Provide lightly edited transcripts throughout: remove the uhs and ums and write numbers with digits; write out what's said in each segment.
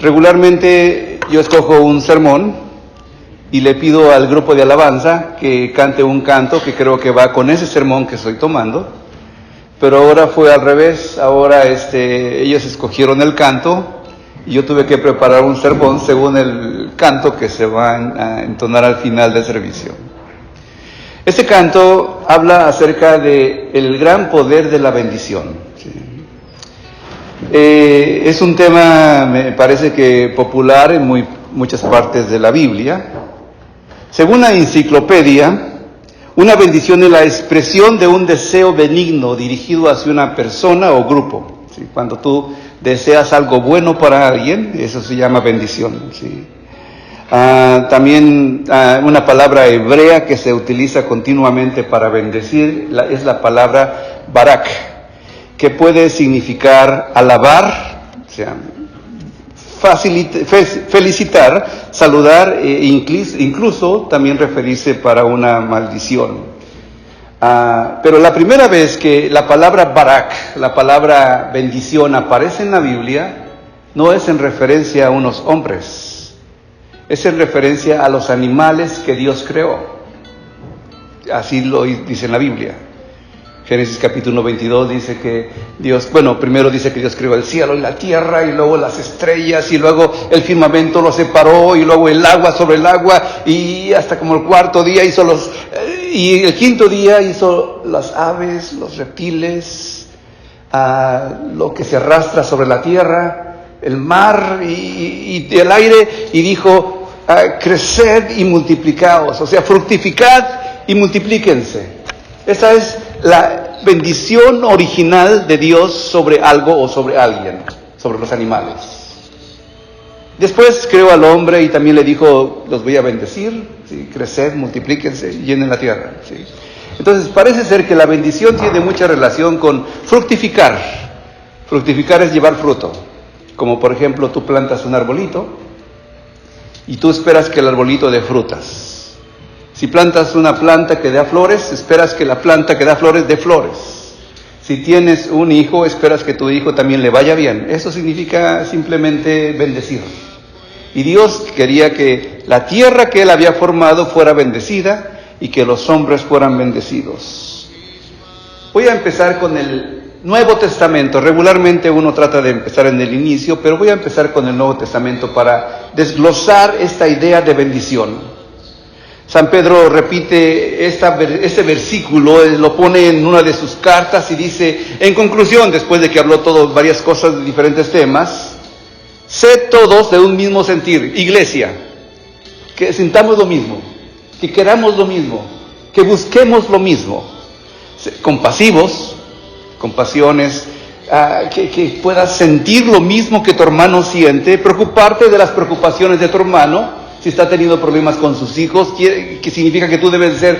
Regularmente yo escojo un sermón y le pido al grupo de alabanza que cante un canto que creo que va con ese sermón que estoy tomando, pero ahora fue al revés. Ahora ellos escogieron el canto y yo tuve que preparar un sermón según el canto que se va a entonar al final del servicio. Este canto habla acerca del gran poder de la bendición. ¿Sí? Es un tema, me parece que popular en muchas partes de la Biblia. Según la enciclopedia, una bendición es la expresión de un deseo benigno dirigido hacia una persona o grupo. ¿Sí? Cuando tú deseas algo bueno para alguien, eso se llama bendición. ¿Sí? También una palabra hebrea que se utiliza continuamente para bendecir es la palabra barak, que puede significar alabar, o sea, felicitar, saludar e incluso también referirse para una maldición. Pero la primera vez que la palabra barak, la palabra bendición, aparece en la Biblia, no es en referencia a unos hombres, es en referencia a los animales que Dios creó. Así lo dice en la Biblia. Génesis capítulo 22 dice que Dios, primero dice que Dios creó el cielo y la tierra, y luego las estrellas, y luego el firmamento lo separó, y luego el agua sobre el agua, y hasta como el cuarto día hizo y el quinto día hizo las aves, los reptiles, lo que se arrastra sobre la tierra, el mar y el aire, y dijo, creced y multiplicaos, o sea, fructificad y multiplíquense. Esa es la bendición original de Dios sobre algo o sobre alguien, sobre los animales. Después creó al hombre y también le dijo, los voy a bendecir, ¿sí? Creced, multiplíquense, llenen la tierra. ¿Sí? Entonces parece ser que la bendición tiene mucha relación con fructificar. Fructificar es llevar fruto. Como por ejemplo tú plantas un arbolito y tú esperas que el arbolito dé frutas. Si plantas una planta que da flores, esperas que la planta que da flores dé flores. Si tienes un hijo, esperas que tu hijo también le vaya bien. Eso significa simplemente bendecir. Y Dios quería que la tierra que Él había formado fuera bendecida y que los hombres fueran bendecidos. Voy a empezar con el Nuevo Testamento. Regularmente uno trata de empezar en el inicio, pero voy a empezar con el Nuevo Testamento para desglosar esta idea de bendición. San Pedro repite este versículo, lo pone en una de sus cartas y dice, en conclusión, después de que habló varias cosas de diferentes temas, sed todos de un mismo sentir, iglesia, que sintamos lo mismo, que queramos lo mismo, que busquemos lo mismo, compasivos, compasiones, que puedas sentir lo mismo que tu hermano siente, preocuparte de las preocupaciones de tu hermano. Si está teniendo problemas con sus hijos, que significa que tú debes ser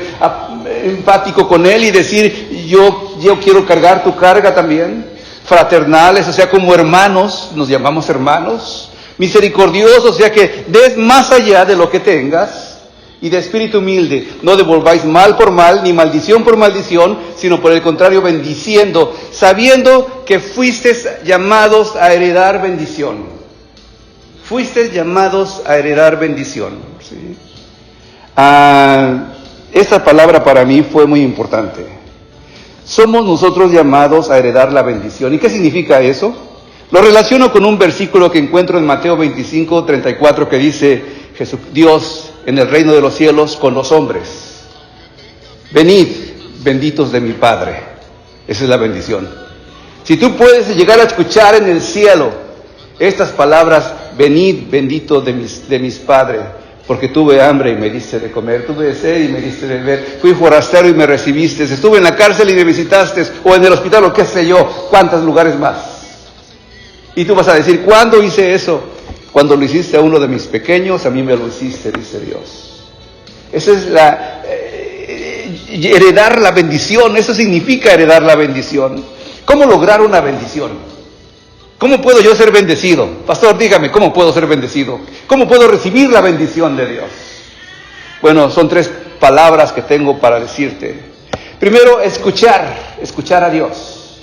empático con él y decir, yo quiero cargar tu carga también. Fraternales, o sea, como hermanos, nos llamamos hermanos. Misericordiosos, o sea, que des más allá de lo que tengas. Y de espíritu humilde, no devolváis mal por mal, ni maldición por maldición, sino por el contrario, bendiciendo, sabiendo que fuisteis llamados a heredar bendición. Fuisteis llamados a heredar bendición. ¿Sí? Esta palabra para mí fue muy importante. Somos nosotros llamados a heredar la bendición. ¿Y qué significa eso? Lo relaciono con un versículo que encuentro en Mateo 25:34 que dice, Dios en el reino de los cielos con los hombres. Venid, benditos de mi Padre. Esa es la bendición. Si tú puedes llegar a escuchar en el cielo estas palabras, venid, bendito de mis padres, porque tuve hambre y me diste de comer, tuve sed y me diste de beber, fui forastero y me recibiste, estuve en la cárcel y me visitaste, o en el hospital, o qué sé yo, cuántos lugares más. Y tú vas a decir, ¿cuándo hice eso? Cuando lo hiciste a uno de mis pequeños, a mí me lo hiciste, dice Dios. Esa es heredar la bendición, eso significa heredar la bendición. ¿Cómo lograr una bendición? ¿Cómo puedo yo ser bendecido? Pastor, dígame, ¿cómo puedo ser bendecido? ¿Cómo puedo recibir la bendición de Dios? Bueno, son 3 palabras que tengo para decirte. Primero, escuchar a Dios.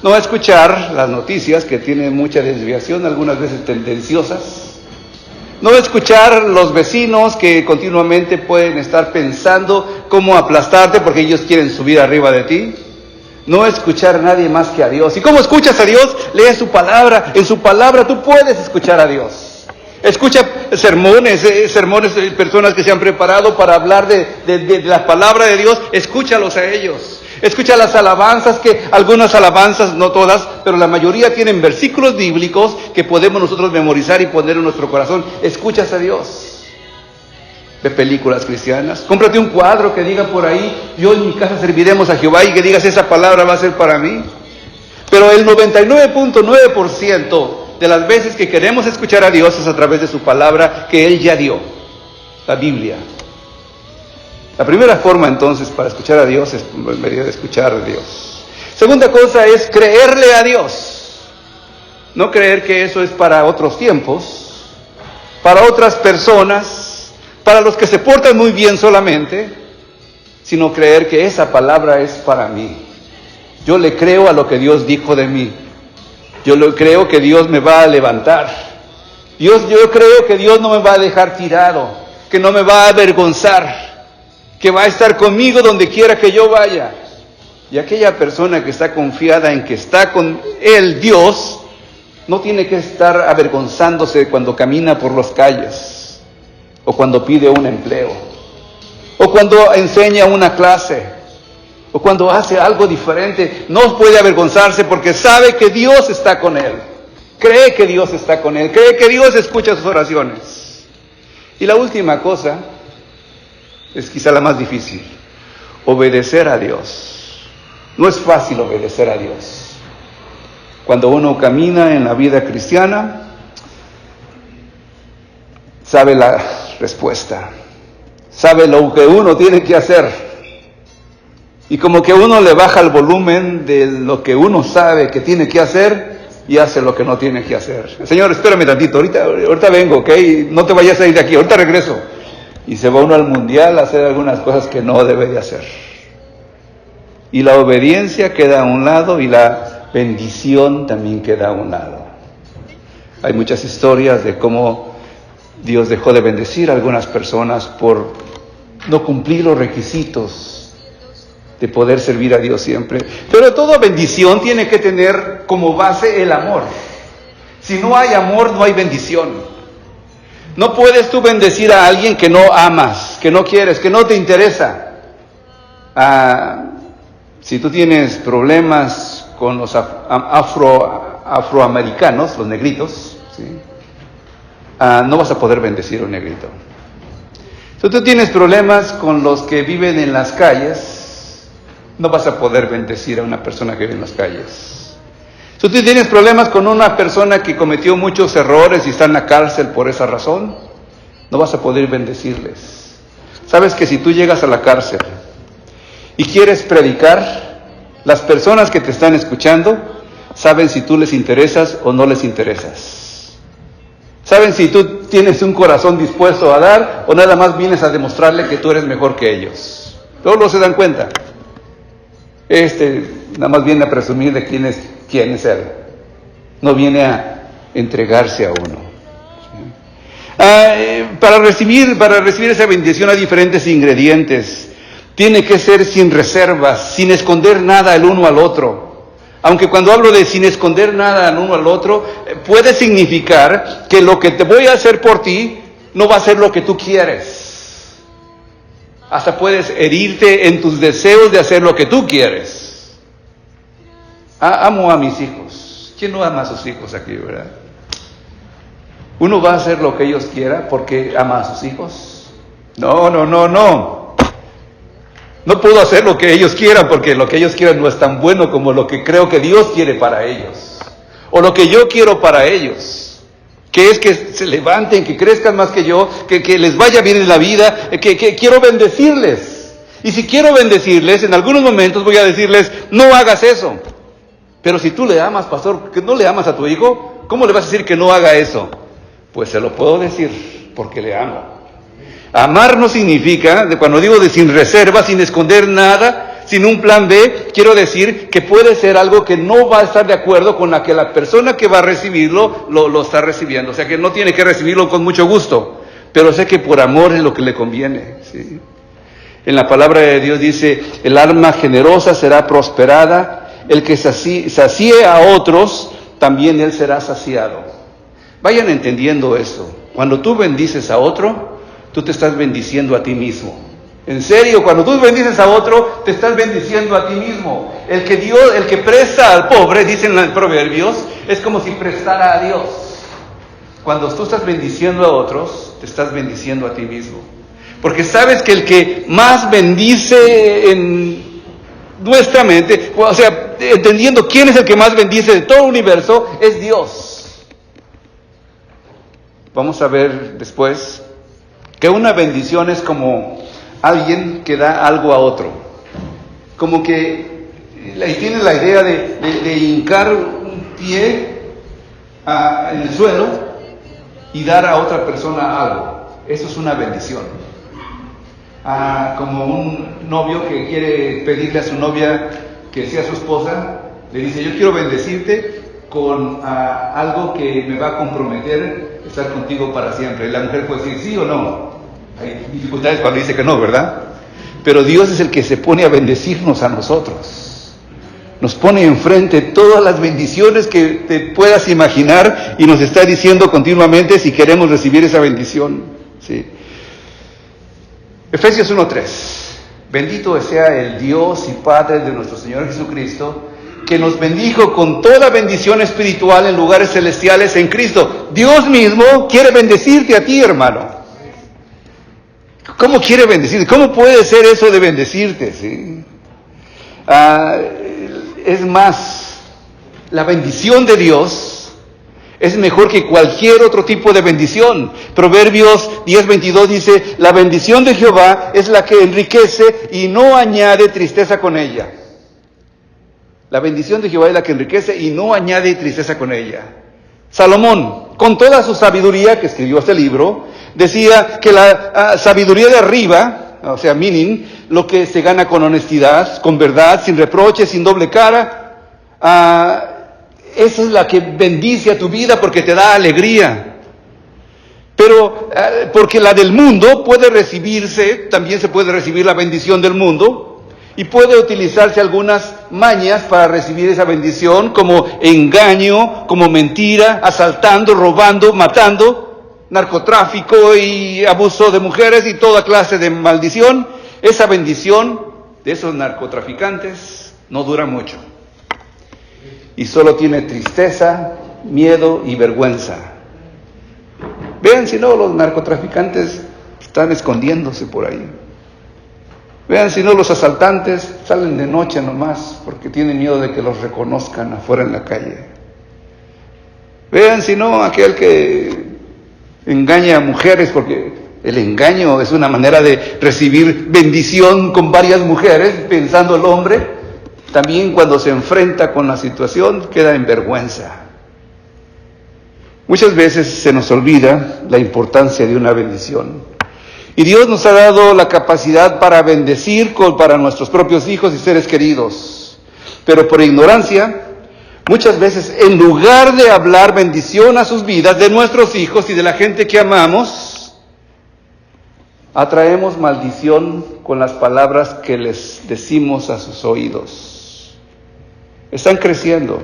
No va a escuchar las noticias que tienen mucha desviación, algunas veces tendenciosas. No va a escuchar los vecinos que continuamente pueden estar pensando cómo aplastarte porque ellos quieren subir arriba de ti. No va a escuchar a nadie más que a Dios. ¿Y cómo escuchas a Dios? Lee su palabra. En su palabra tú puedes escuchar a Dios. Escucha sermones de personas que se han preparado para hablar de la palabra de Dios. Escúchalos a ellos. Escucha las alabanzas, que algunas alabanzas, no todas, pero la mayoría tienen versículos bíblicos que podemos nosotros memorizar y poner en nuestro corazón. Escuchas a Dios. Ve películas cristianas. Cómprate un cuadro que diga por ahí, yo en mi casa serviremos a Jehová, y que digas, esa palabra va a ser para mí. Pero el 99.9% de las veces que queremos escuchar a Dios es a través de su palabra que Él ya dio, la Biblia. La primera forma entonces para escuchar a Dios es por medio de escuchar a Dios. Segunda cosa es creerle a Dios. No creer que eso es para otros tiempos, para otras personas, para los que se portan muy bien solamente, sino creer que esa palabra es para mí. Yo le creo a lo que Dios dijo de mí. Yo le creo que Dios me va a levantar. Yo creo que Dios no me va a dejar tirado, que no me va a avergonzar, que va a estar conmigo donde quiera que yo vaya. Y aquella persona que está confiada en que está con Él, Dios, no tiene que estar avergonzándose cuando camina por las calles, o cuando pide un empleo, o cuando enseña una clase, o cuando hace algo diferente. No puede avergonzarse porque sabe que Dios está con él. Cree que Dios está con él, cree que Dios escucha sus oraciones. Y la última cosa es quizá la más difícil: obedecer a Dios. No es fácil obedecer a Dios. Cuando uno camina en la vida cristiana, sabe la respuesta, sabe lo que uno tiene que hacer, y como que uno le baja el volumen de lo que uno sabe que tiene que hacer y hace lo que no tiene que hacer. Señor, espérame tantito, ahorita vengo, ¿ok? No te vayas a ir de aquí, ahorita regreso. Y se va uno al mundial a hacer algunas cosas que no debe de hacer. Y la obediencia queda a un lado y la bendición también queda a un lado. Hay muchas historias de cómo Dios dejó de bendecir a algunas personas por no cumplir los requisitos de poder servir a Dios siempre. Pero toda bendición tiene que tener como base el amor. Si no hay amor, no hay bendición. No puedes tú bendecir a alguien que no amas, que no quieres, que no te interesa. Si tú tienes problemas con los afroamericanos, los negritos, ¿sí? No vas a poder bendecir a un negrito. Si tú tienes problemas con los que viven en las calles, no vas a poder bendecir a una persona que vive en las calles. Si tú tienes problemas con una persona que cometió muchos errores y está en la cárcel por esa razón, no vas a poder bendecirles. Sabes que si tú llegas a la cárcel y quieres predicar, las personas que te están escuchando saben si tú les interesas o no les interesas. Saben si tú tienes un corazón dispuesto a dar o nada más vienes a demostrarle que tú eres mejor que ellos. Todos se dan cuenta. Nada más viene a presumir de quién es él. No viene a entregarse a uno. Para recibir esa bendición hay diferentes ingredientes. Tiene que ser sin reservas, sin esconder nada el uno al otro. Aunque cuando hablo de sin esconder nada el uno al otro, puede significar que lo que te voy a hacer por ti no va a ser lo que tú quieres. Hasta puedes herirte en tus deseos de hacer lo que tú quieres. Amo a mis hijos. ¿Quién no ama a sus hijos aquí, verdad? ¿Uno va a hacer lo que ellos quieran porque ama a sus hijos? No. No puedo hacer lo que ellos quieran porque lo que ellos quieran no es tan bueno como lo que creo que Dios quiere para ellos. O lo que yo quiero para ellos. Que es que se levanten, que crezcan más que yo, que les vaya bien en la vida, que quiero bendecirles. Y si quiero bendecirles, en algunos momentos voy a decirles, no hagas eso. Pero si tú le amas, pastor, que no le amas a tu hijo, ¿cómo le vas a decir que no haga eso? Pues se lo puedo decir, porque le amo. Amar no significa, cuando digo de sin reserva, sin esconder nada, sin un plan B, quiero decir que puede ser algo que no va a estar de acuerdo con la que la persona que va a recibirlo lo está recibiendo. O sea que no tiene que recibirlo con mucho gusto, pero sé que por amor es lo que le conviene, ¿sí? En la palabra de Dios dice, el alma generosa será prosperada, el que sacie a otros, también él será saciado. Vayan entendiendo eso. Cuando tú bendices a otro, tú te estás bendiciendo a ti mismo. En serio, cuando tú bendices a otro, te estás bendiciendo a ti mismo. El que presta al pobre, dicen los proverbios, es como si prestara a Dios. Cuando tú estás bendiciendo a otros, te estás bendiciendo a ti mismo. Porque sabes que el que más bendice en nuestra mente, o sea, entendiendo quién es el que más bendice de todo el universo, es Dios. Vamos a ver después que una bendición es como alguien que da algo a otro. Como que tiene la idea de hincar un pie en el suelo y dar a otra persona algo. Eso es una bendición. Como un novio que quiere pedirle a su novia que sea su esposa, le dice, yo quiero bendecirte con algo que me va a comprometer estar contigo para siempre. Y la mujer puede decir sí o no. Hay dificultades cuando dice que no, ¿verdad? Pero Dios es el que se pone a bendecirnos a nosotros. Nos pone enfrente todas las bendiciones que te puedas imaginar y nos está diciendo continuamente si queremos recibir esa bendición, ¿sí? Efesios 1:3. Bendito sea el Dios y Padre de nuestro Señor Jesucristo, que nos bendijo con toda bendición espiritual en lugares celestiales en Cristo. Dios mismo quiere bendecirte a ti, hermano. ¿Cómo quiere bendecirte? ¿Cómo puede ser eso de bendecirte? ¿Sí? Es más, la bendición de Dios es mejor que cualquier otro tipo de bendición. Proverbios 10:22 dice, la bendición de Jehová es la que enriquece y no añade tristeza con ella. La bendición de Jehová es la que enriquece y no añade tristeza con ella. Salomón, con toda su sabiduría, que escribió este libro, decía que la sabiduría de arriba, o sea, meaning, lo que se gana con honestidad, con verdad, sin reproche, sin doble cara, esa es la que bendice a tu vida porque te da alegría. Pero porque la del mundo puede recibirse, también se puede recibir la bendición del mundo, y puede utilizarse algunas mañas para recibir esa bendición, como engaño, como mentira, asaltando, robando, matando, narcotráfico y abuso de mujeres y toda clase de maldición. Esa bendición de esos narcotraficantes no dura mucho. Y solo tiene tristeza, miedo y vergüenza. Vean si no, los narcotraficantes están escondiéndose por ahí. Vean si no, los asaltantes salen de noche nomás porque tienen miedo de que los reconozcan afuera en la calle. Vean si no, aquel que engaña a mujeres, porque el engaño es una manera de recibir bendición con varias mujeres, pensando el hombre, también cuando se enfrenta con la situación queda en vergüenza. Muchas veces se nos olvida la importancia de una bendición. Y Dios nos ha dado la capacidad para bendecir para nuestros propios hijos y seres queridos. Pero por ignorancia, muchas veces en lugar de hablar bendición a sus vidas, de nuestros hijos y de la gente que amamos, atraemos maldición con las palabras que les decimos a sus oídos. Están creciendo.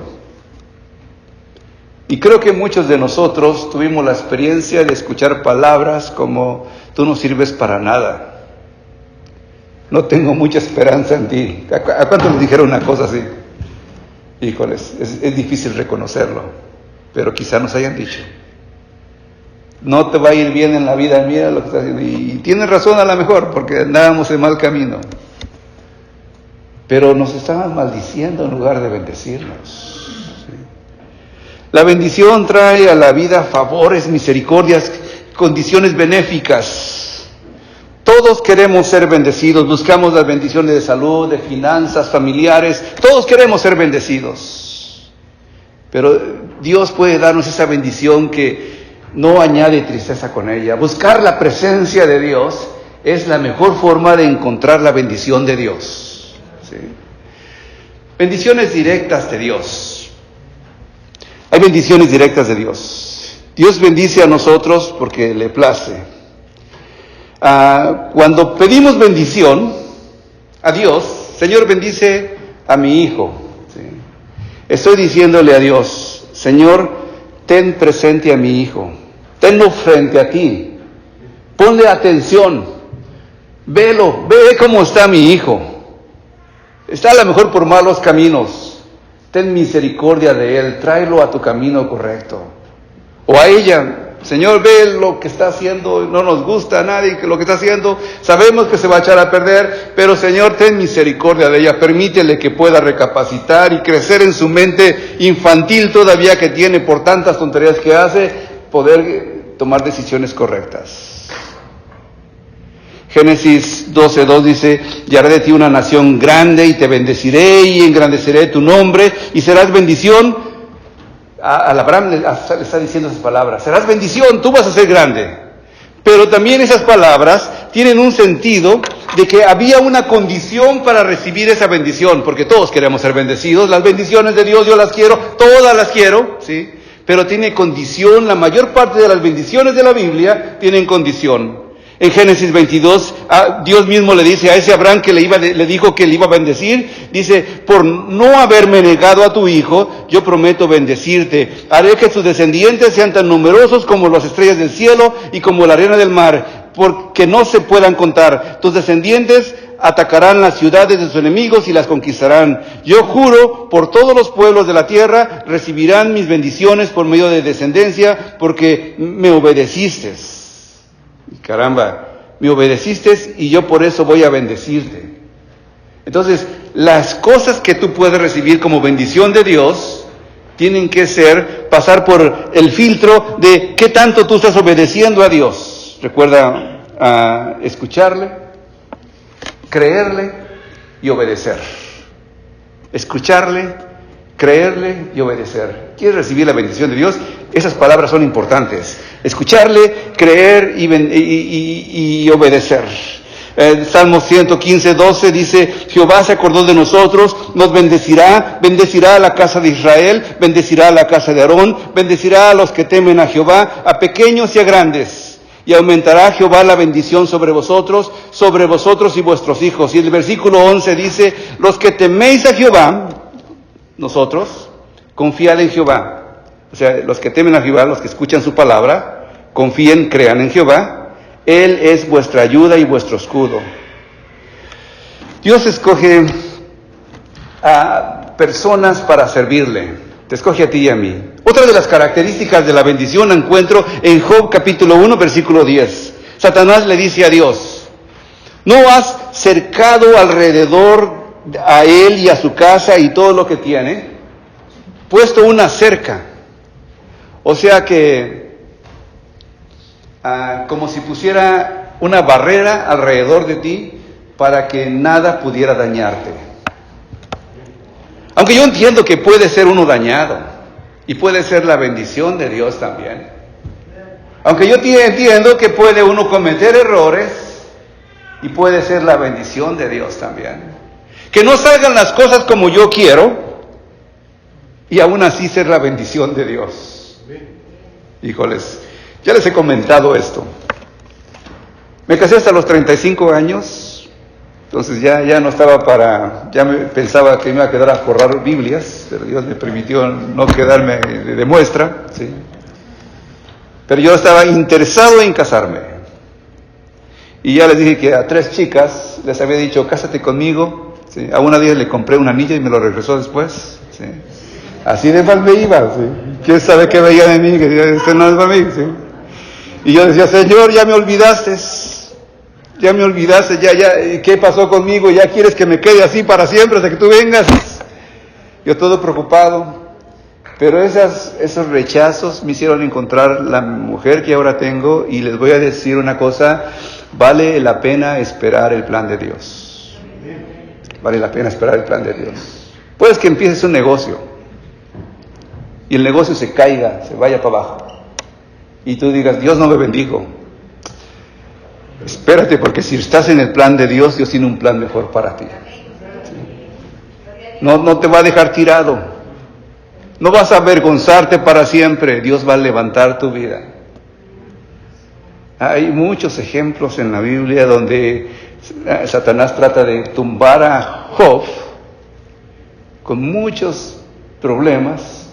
Y creo que muchos de nosotros tuvimos la experiencia de escuchar palabras como, tú no sirves para nada, no tengo mucha esperanza en ti. ¿A cuántos les dijeron una cosa así? Híjoles, es difícil reconocerlo, pero quizá nos hayan dicho, no te va a ir bien en la vida, mira lo que estás haciendo. Y tienes razón a lo mejor, porque andábamos en mal camino. Pero nos estaban maldiciendo en lugar de bendecirnos. La bendición trae a la vida favores, misericordias, condiciones benéficas. Todos queremos ser bendecidos, buscamos las bendiciones de salud, de finanzas, familiares, todos queremos ser bendecidos. Pero Dios puede darnos esa bendición que no añade tristeza con ella. Buscar la presencia de Dios es la mejor forma de encontrar la bendición de Dios. ¿sí? Bendiciones directas de Dios. Hay bendiciones directas de Dios. Dios bendice a nosotros porque le place. Cuando pedimos bendición a Dios, Señor, bendice a mi hijo. ¿Sí? Estoy diciéndole a Dios, Señor, ten presente a mi hijo. Tenlo frente a ti. Ponle atención. Velo, ve cómo está mi hijo. Está a lo mejor por malos caminos. Ten misericordia de él, tráelo a tu camino correcto. O a ella, Señor, ve lo que está haciendo, no nos gusta a nadie lo que está haciendo, sabemos que se va a echar a perder, pero Señor, ten misericordia de ella, permítele que pueda recapacitar y crecer en su mente infantil todavía que tiene por tantas tonterías que hace, poder tomar decisiones correctas. Génesis 12:2 dice, y haré de ti una nación grande y te bendeciré y engrandeceré tu nombre y serás bendición. A Abraham le está diciendo esas palabras, serás bendición, tú vas a ser grande. Pero también esas palabras tienen un sentido de que había una condición para recibir esa bendición, porque todos queremos ser bendecidos, las bendiciones de Dios yo las quiero, todas las quiero, ¿sí? Pero tiene condición, la mayor parte de las bendiciones de la Biblia tienen condición. En Génesis 22, Dios mismo le dice a ese Abraham que le dijo que le iba a bendecir, dice, por no haberme negado a tu hijo, yo prometo bendecirte. Haré que tus descendientes sean tan numerosos como las estrellas del cielo y como la arena del mar, porque no se puedan contar. Tus descendientes atacarán las ciudades de sus enemigos y las conquistarán. Yo juro por todos los pueblos de la tierra, recibirán mis bendiciones por medio de descendencia, porque me obedeciste. Caramba, me obedeciste y yo por eso voy a bendecirte. Entonces, las cosas que tú puedes recibir como bendición de Dios tienen que pasar por el filtro de qué tanto tú estás obedeciendo a Dios. Recuerda escucharle, creerle y obedecer. Escucharle, creerle y obedecer. ¿Quieres recibir la bendición de Dios? Esas palabras son importantes. Escucharle, creer y obedecer. Salmo 115:12 dice, Jehová se acordó de nosotros, nos bendecirá a la casa de Israel, bendecirá a la casa de Aarón, bendecirá a los que temen a Jehová, a pequeños y a grandes. Y aumentará Jehová la bendición sobre vosotros y vuestros hijos. Y el versículo 11 dice, los que teméis a Jehová, nosotros, confiad en Jehová. O sea, los que temen a Jehová, los que escuchan su palabra, confíen, crean en Jehová. Él es vuestra ayuda y vuestro escudo. Dios escoge a personas para servirle. Te escoge a ti y a mí. Otra de las características de la bendición la encuentro en Job capítulo 1, versículo 10. Satanás le dice a Dios, ¿no has cercado alrededor a él y a su casa y todo lo que tiene? Puesto una cerca. O sea que, como si pusiera una barrera alrededor de ti para que nada pudiera dañarte. Aunque yo entiendo que puede ser uno dañado y puede ser la bendición de Dios también. Aunque yo entiendo que puede uno cometer errores y puede ser la bendición de Dios también. Que no salgan las cosas como yo quiero y aún así ser la bendición de Dios. Híjoles, ya les he comentado esto. Me casé hasta los 35 años, entonces ya no estaba pensaba que me iba a quedar a forrar Biblias, pero Dios me permitió no quedarme de muestra, ¿sí? Pero yo estaba interesado en casarme. Y ya les dije que a 3 chicas les había dicho, cásate conmigo, ¿sí? A una de ellas le compré un anillo y me lo regresó después, ¿sí? Así de mal me iba, ¿sí? ¿Quién sabe qué veía de mí? Que esto no es para mí, ¿sí? Y yo decía, Señor, ya me olvidaste, ¿qué pasó conmigo? ¿Ya quieres que me quede así para siempre hasta que tú vengas? Yo todo preocupado, pero esos rechazos me hicieron encontrar la mujer que ahora tengo, y les voy a decir una cosa, vale la pena esperar el plan de Dios. Vale la pena esperar el plan de Dios. Puedes que empieces un negocio y el negocio se caiga, se vaya para abajo, y tú digas, Dios no me bendijo. Espérate, porque si estás en el plan de Dios, Dios tiene un plan mejor para ti. ¿Sí? No te va a dejar tirado. No vas a avergonzarte para siempre. Dios va a levantar tu vida. Hay muchos ejemplos en la Biblia donde Satanás trata de tumbar a Job con muchos problemas,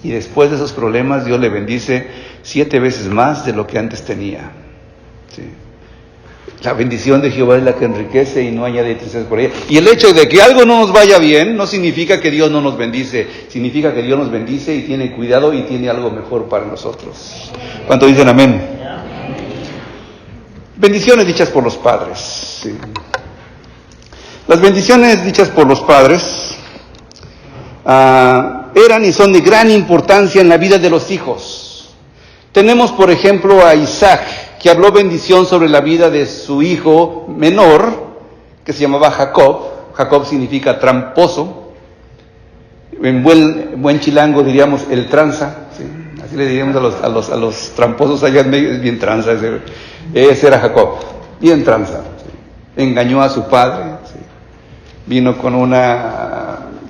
y después de esos problemas Dios le bendice 7 veces más de lo que antes tenía. Sí. La bendición de Jehová es la que enriquece y no añade tristeza por ella. Y el hecho de que algo no nos vaya bien no significa que Dios no nos bendice, significa que Dios nos bendice y tiene cuidado y tiene algo mejor para nosotros. ¿Cuánto dicen amén? Bendiciones dichas por los padres. Sí. Las bendiciones dichas por los padres eran y son de gran importancia en la vida de los hijos. Tenemos, por ejemplo, a Isaac, que habló bendición sobre la vida de su hijo menor, que se llamaba Jacob. Jacob significa tramposo. En buen chilango diríamos el tranza. ¿Sí? Así le diríamos a los tramposos allá en medio, es bien tranza. Ese era Jacob, bien tranza. ¿Sí? Engañó a su padre. ¿Sí? Vino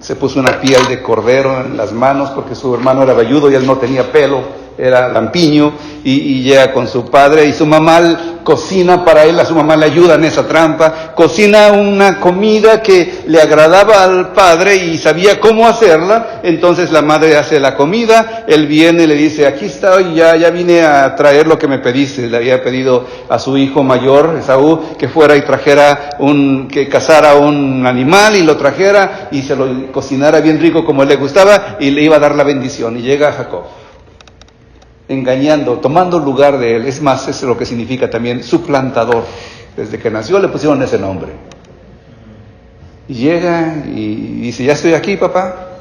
se puso una piel de cordero en las manos porque su hermano era velludo y él no tenía pelo, era lampiño, y llega con su padre y su mamá cocina para él, a su mamá le ayuda en esa trampa, cocina una comida que le agradaba al padre y sabía cómo hacerla. Entonces la madre hace la comida, él viene y le dice, aquí estoy, ya vine a traer lo que me pediste. Le había pedido a su hijo mayor, Esaú, que fuera y que cazara un animal y lo trajera y se lo cocinara bien rico como él le gustaba, y le iba a dar la bendición. Y llega Jacob, engañando, tomando lugar de él. Es más, es lo que significa también suplantador. Desde que nació le pusieron ese nombre. Y llega y dice, ya estoy aquí, papá.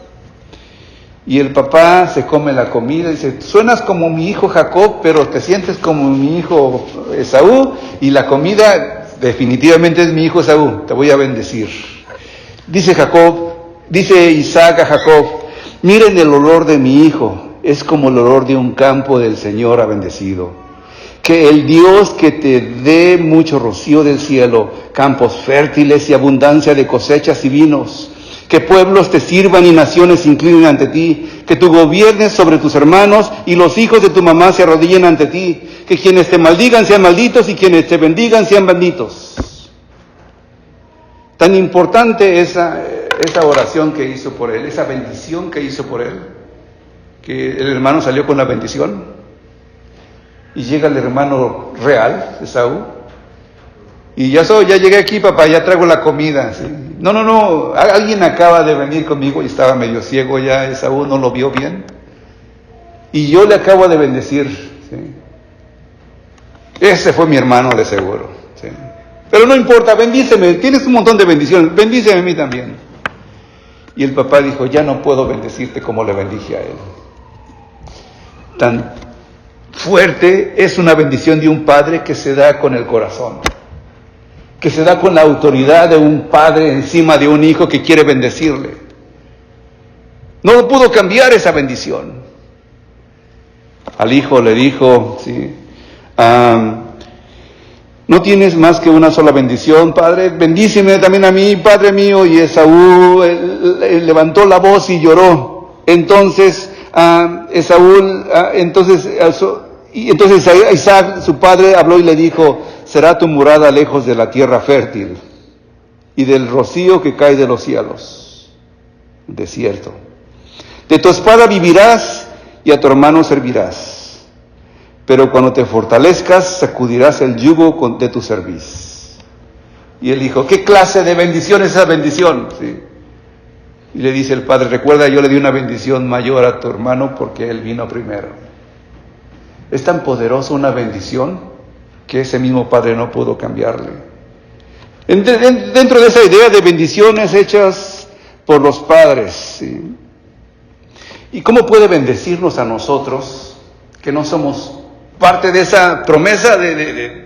Y el papá se come la comida y dice, suenas como mi hijo Jacob, pero te sientes como mi hijo Esaú, y la comida definitivamente es mi hijo Esaú, te voy a bendecir. Dice Isaac a Jacob, miren el olor de mi hijo, es como el olor de un campo del Señor ha bendecido. Que el Dios que te dé mucho rocío del cielo, campos fértiles y abundancia de cosechas y vinos. Que pueblos te sirvan y naciones se inclinen ante ti. Que tú gobiernes sobre tus hermanos y los hijos de tu mamá se arrodillen ante ti. Que quienes te maldigan sean malditos y quienes te bendigan sean benditos. Tan importante esa oración que hizo por él, esa bendición que hizo por él, que el hermano salió con la bendición y llega el hermano real, Esaú, y ya llegué aquí, papá, ya traigo la comida. ¿Sí? No, alguien acaba de venir conmigo y estaba medio ciego ya, Esaú no lo vio bien, y yo le acabo de bendecir. ¿Sí? Ese fue mi hermano de seguro. ¿Sí? Pero no importa, bendíceme, tienes un montón de bendiciones, bendíceme a mí también. Y el papá dijo, ya no puedo bendecirte como le bendije a él. Tan fuerte es una bendición de un padre que se da con el corazón, que se da con la autoridad de un padre encima de un hijo que quiere bendecirle. No pudo cambiar esa bendición. Al hijo le dijo, ¿sí? No tienes más que una sola bendición, padre, bendíceme también a mí, padre mío. Y Esaú levantó la voz y lloró. Entonces Isaac, su padre, habló y le dijo, será tu morada lejos de la tierra fértil y del rocío que cae de los cielos, desierto. De tu espada vivirás y a tu hermano servirás. Pero cuando te fortalezcas, sacudirás el yugo de tu cerviz. Y él dijo, ¿qué clase de bendición es esa bendición? ¿Sí? Y le dice el padre, recuerda, yo le di una bendición mayor a tu hermano porque él vino primero. Es tan poderosa una bendición que ese mismo padre no pudo cambiarle. Dentro de esa idea de bendiciones hechas por los padres, ¿sí? ¿Y cómo puede bendecirnos a nosotros que no somos parte de esa promesa de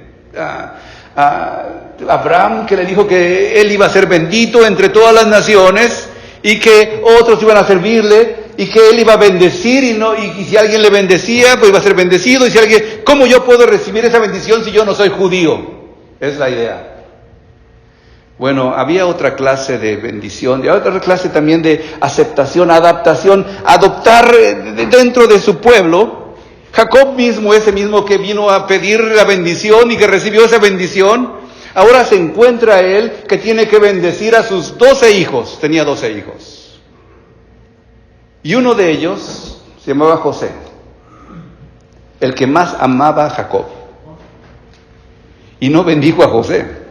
Abraham, que le dijo que él iba a ser bendito entre todas las naciones y que otros iban a servirle y que él iba a bendecir y si alguien le bendecía, pues iba a ser bendecido? ¿Cómo yo puedo recibir esa bendición si yo no soy judío? Es la idea. Bueno, había otra clase de bendición, y otra clase también de aceptación, adaptación, adoptar dentro de su pueblo. Jacob mismo, ese mismo que vino a pedir la bendición y que recibió esa bendición, ahora se encuentra él que tiene que bendecir a sus 12 hijos. Tenía 12 hijos. Y uno de ellos se llamaba José, el que más amaba a Jacob. Y no bendijo a José,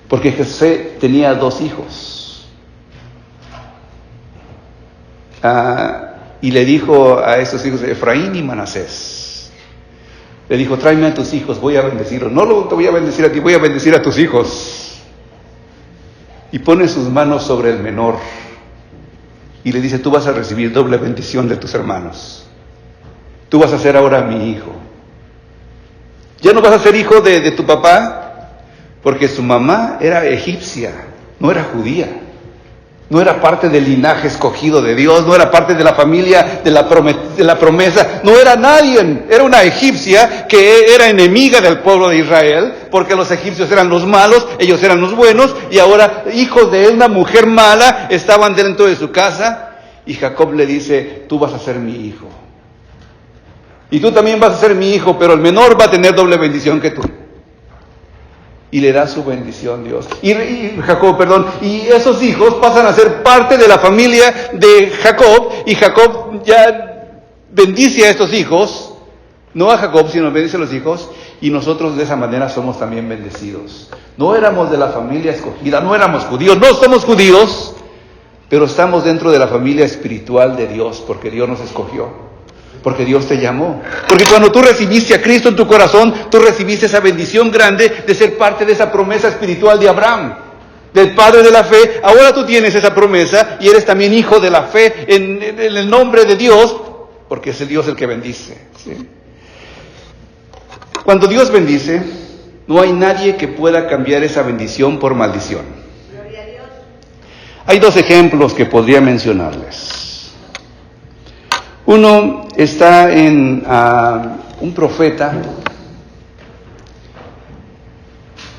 porque José tenía 2 hijos. Y le dijo a esos hijos, Efraín y Manasés, le dijo, tráeme a tus hijos, voy a bendecirlos. No te voy a bendecir a ti, voy a bendecir a tus hijos. Y pone sus manos sobre el menor y le dice, tú vas a recibir doble bendición de tus hermanos. Tú vas a ser ahora mi hijo. Ya no vas a ser hijo de tu papá, porque su mamá era egipcia, no era judía. No era parte del linaje escogido de Dios, no era parte de la familia de la promesa, no era nadie, era una egipcia que era enemiga del pueblo de Israel, porque los egipcios eran los malos, ellos eran los buenos, y ahora hijos de una mujer mala estaban dentro de su casa, y Jacob le dice, tú vas a ser mi hijo. Y tú también vas a ser mi hijo, pero el menor va a tener doble bendición que tú. Y le da su bendición Dios. Y esos hijos pasan a ser parte de la familia de Jacob, y Jacob ya bendice a estos hijos, no a Jacob, sino bendice a los hijos, y nosotros de esa manera somos también bendecidos. No éramos de la familia escogida, no éramos judíos, no somos judíos, pero estamos dentro de la familia espiritual de Dios, porque Dios nos escogió. Porque Dios te llamó. Porque cuando tú recibiste a Cristo en tu corazón, tú recibiste esa bendición grande de ser parte de esa promesa espiritual de Abraham, del padre de la fe. Ahora tú tienes esa promesa y eres también hijo de la fe en el nombre de Dios, porque es el Dios el que bendice. ¿Sí? Cuando Dios bendice, no hay nadie que pueda cambiar esa bendición por maldición. Gloria a Dios. Hay 2 ejemplos que podría mencionarles. Uno está en un profeta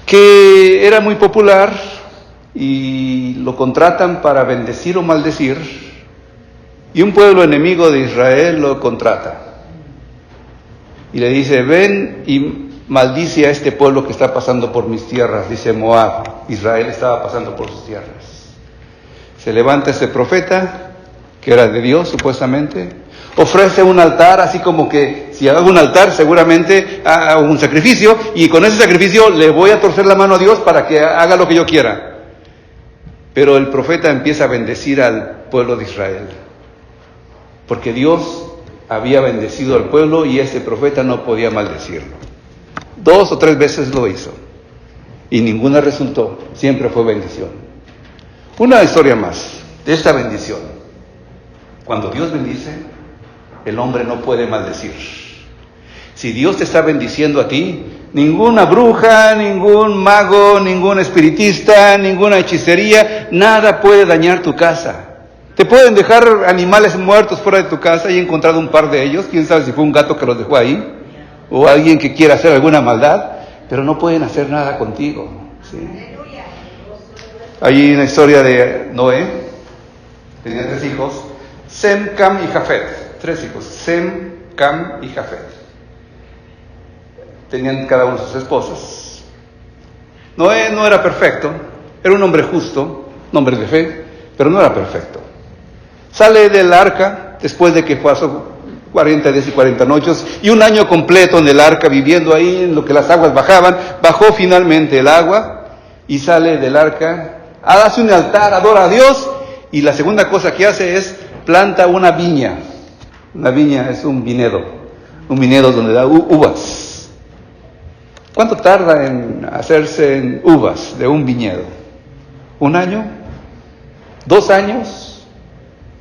que era muy popular y lo contratan para bendecir o maldecir, y un pueblo enemigo de Israel lo contrata y le dice, ven y maldice a este pueblo que está pasando por mis tierras. Dice Moab, Israel estaba pasando por sus tierras. Se levanta este profeta, que era de Dios supuestamente, ofrece un altar, así como que si hago un altar seguramente hago un sacrificio, y con ese sacrificio le voy a torcer la mano a Dios para que haga lo que yo quiera. Pero el profeta empieza a bendecir al pueblo de Israel, porque Dios había bendecido al pueblo y este profeta no podía maldecirlo. 2 o 3 veces lo hizo y ninguna resultó, siempre fue bendición. Una historia más de esta bendición. Cuando Dios bendice, el hombre no puede maldecir. Si Dios te está bendiciendo a ti, ninguna bruja, ningún mago, ningún espiritista, ninguna hechicería, nada puede dañar tu casa. Te pueden dejar animales muertos fuera de tu casa, y he encontrado un par de ellos, quién sabe si fue un gato que los dejó ahí, o alguien que quiera hacer alguna maldad, pero no pueden hacer nada contigo. ¿Sí? Hay una historia de Noé, tenía 3 hijos, Sem, Cam y Jafet. 3 hijos, Sem, Cam y Jafet. Tenían cada uno sus esposas. Noé no era perfecto, era un hombre justo, un hombre de fe, pero no era perfecto. Sale del arca después de que pasó 40 días y 40 noches y un año completo en el arca, viviendo ahí en lo que las aguas bajaban. Bajó finalmente el agua y sale del arca, hace un altar, adora a Dios, y la segunda cosa que hace es planta una viña. Una viña es un viñedo donde da uvas. ¿Cuánto tarda en hacerse en uvas de un viñedo? ¿1 año? ¿2 años?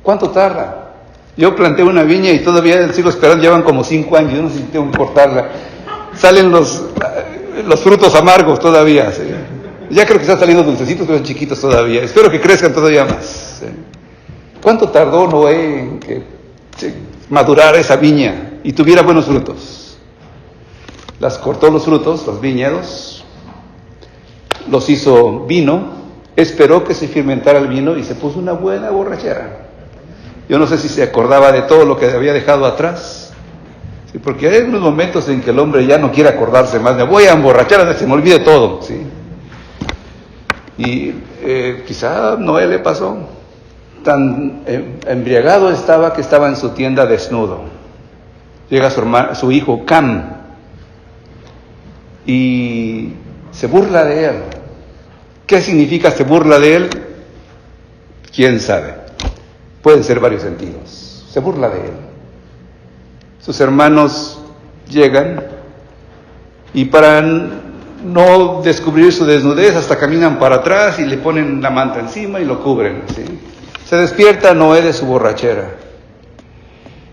¿Cuánto tarda? Yo planté una viña y todavía sigo esperando, llevan como 5 años, yo no sé si tengo que cortarla. Salen los frutos amargos todavía, ¿sí? Ya creo que están saliendo dulcecitos, pero son chiquitos todavía. Espero que crezcan todavía más, ¿sí? ¿Cuánto tardó Noé en que madurara esa viña y tuviera buenos frutos? Las cortó los frutos, los viñedos, los hizo vino, esperó que se fermentara el vino y se puso una buena borrachera. Yo no sé si se acordaba de todo lo que había dejado atrás, ¿sí? Porque hay unos momentos en que el hombre ya no quiere acordarse más, me voy a emborrachar, se me olvide todo, ¿sí? Y quizá a Noé le pasó, tan embriagado estaba que estaba en su tienda desnudo. Llega su hijo Cam y se burla de él. ¿Qué significa se burla de él? ¿Quién sabe? Pueden ser varios sentidos. Se burla de él. Sus hermanos llegan y para no descubrir su desnudez hasta caminan para atrás y le ponen la manta encima y lo cubren, ¿sí? Se despierta Noé de su borrachera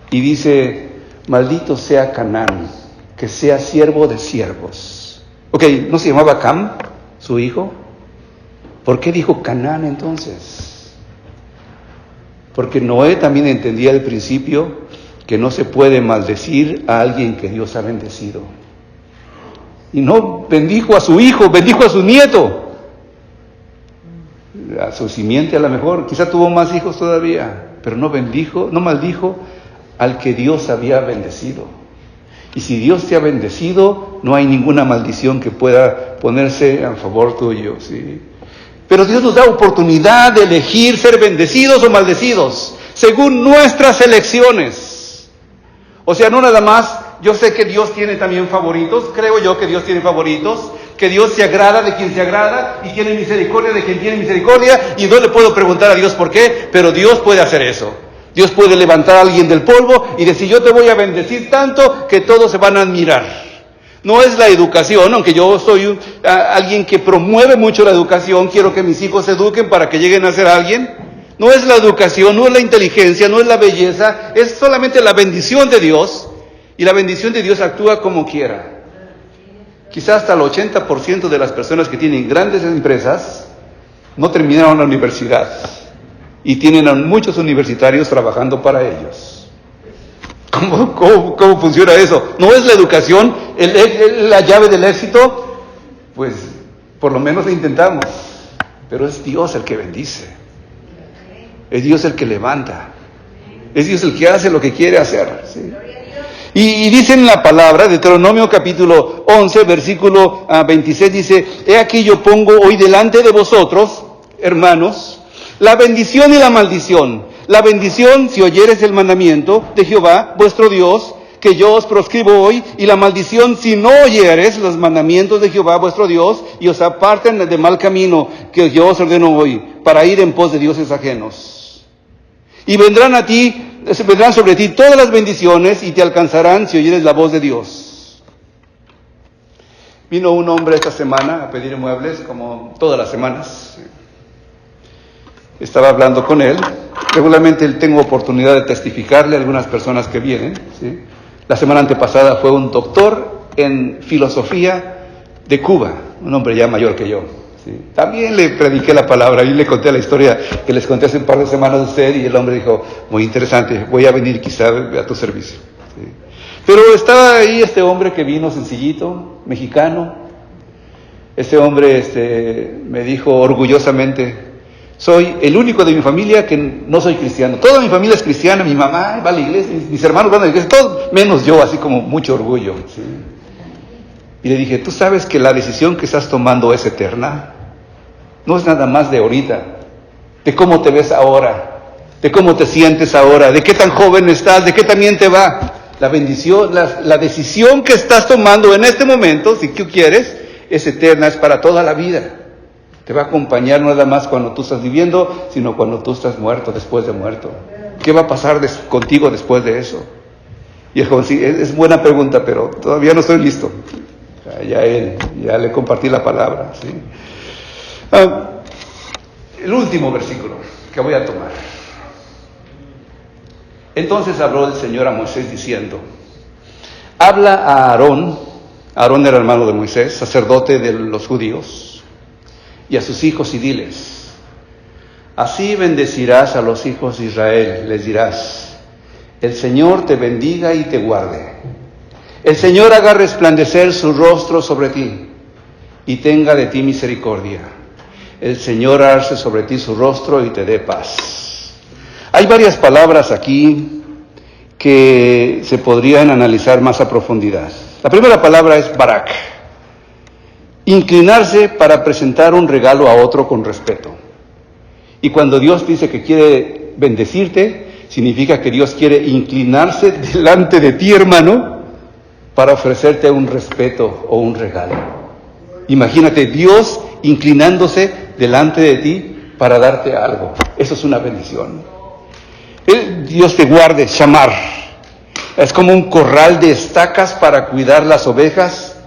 y dice: maldito sea Canaán, que sea siervo de siervos. Ok, ¿no se llamaba Cam, su hijo? ¿Por qué dijo Canaán entonces? Porque Noé también entendía al principio que no se puede maldecir a alguien que Dios ha bendecido. Y no bendijo a su hijo, bendijo a su nieto. A su simiente a lo mejor, quizá tuvo más hijos todavía, pero no maldijo al que Dios había bendecido. Y si Dios te ha bendecido, no hay ninguna maldición que pueda ponerse a favor tuyo, ¿sí? Pero Dios nos da oportunidad de elegir ser bendecidos o maldecidos, según nuestras elecciones. O sea, no nada más, yo sé que Dios tiene también favoritos, creo yo que Dios tiene favoritos, que Dios se agrada de quien se agrada y tiene misericordia de quien tiene misericordia, y no le puedo preguntar a Dios por qué, pero Dios puede hacer eso. Dios puede levantar a alguien del polvo y decir: yo te voy a bendecir tanto que todos se van a admirar. No es la educación, aunque yo soy alguien que promueve mucho la educación, quiero que mis hijos se eduquen para que lleguen a ser alguien. No es la educación, no es la inteligencia, no es la belleza, es solamente la bendición de Dios, y la bendición de Dios actúa como quiera. Quizás hasta el 80% de las personas que tienen grandes empresas no terminaron la universidad y tienen a muchos universitarios trabajando para ellos. ¿Cómo funciona eso? ¿No es la educación la llave del éxito? Pues por lo menos lo intentamos, pero es Dios el que bendice, es Dios el que levanta, es Dios el que hace lo que quiere hacer, ¿sí? Y dice en la palabra, Deuteronomio capítulo 11, versículo 26, dice: he aquí yo pongo hoy delante de vosotros, hermanos, la bendición y la maldición. La bendición, si oyeres el mandamiento de Jehová, vuestro Dios, que yo os proscribo hoy, y la maldición, si no oyeres los mandamientos de Jehová, vuestro Dios, y os aparten de mal camino que yo os ordeno hoy, para ir en pos de dioses ajenos. Y vendrán sobre ti todas las bendiciones, y te alcanzarán si oyeres la voz de Dios. Vino un hombre esta semana a pedir muebles, como todas las semanas. Estaba hablando con él. Regularmente tengo oportunidad de testificarle a algunas personas que vienen, ¿sí? La semana antepasada fue un doctor en filosofía de Cuba, un hombre ya mayor que yo, ¿sí? También le prediqué la palabra y le conté la historia que les conté hace un par de semanas a usted, y el hombre dijo: muy interesante, voy a venir quizá a tu servicio, ¿sí? Pero estaba ahí este hombre que vino sencillito, mexicano. Este hombre me dijo orgullosamente: soy el único de mi familia que no soy cristiano. Toda mi familia es cristiana, mi mamá va a la iglesia, mis hermanos van a la iglesia, todos menos yo, así como mucho orgullo, ¿sí? Y le dije: tú sabes que la decisión que estás tomando es eterna. No es nada más de ahorita, de cómo te ves ahora, de cómo te sientes ahora, de qué tan joven estás, de qué también te va. La bendición, la decisión que estás tomando en este momento, si tú quieres, es eterna, es para toda la vida. Te va a acompañar no nada más cuando tú estás viviendo, sino cuando tú estás muerto, después de muerto. ¿Qué va a pasar contigo después de eso? Y el joven: sí, es buena pregunta, pero todavía no estoy listo. Ya le compartí la palabra, ¿sí? El último versículo que voy a tomar. Entonces habló el Señor a Moisés diciendo: habla a Aarón era hermano de Moisés, sacerdote de los judíos, y a sus hijos, y diles: así bendecirás a los hijos de Israel, les dirás: el Señor te bendiga y te guarde. El Señor haga resplandecer su rostro sobre ti y tenga de ti misericordia. El Señor alce sobre ti su rostro y te dé paz. Hay varias palabras aquí que se podrían analizar más a profundidad. La primera palabra es barak. Inclinarse para presentar un regalo a otro con respeto. Y cuando Dios dice que quiere bendecirte, significa que Dios quiere inclinarse delante de ti, hermano, para ofrecerte un respeto o un regalo. Imagínate Dios inclinándose delante de ti para darte algo. Eso es una bendición. Dios te guarde, shamar. Es como un corral de estacas para cuidar las ovejas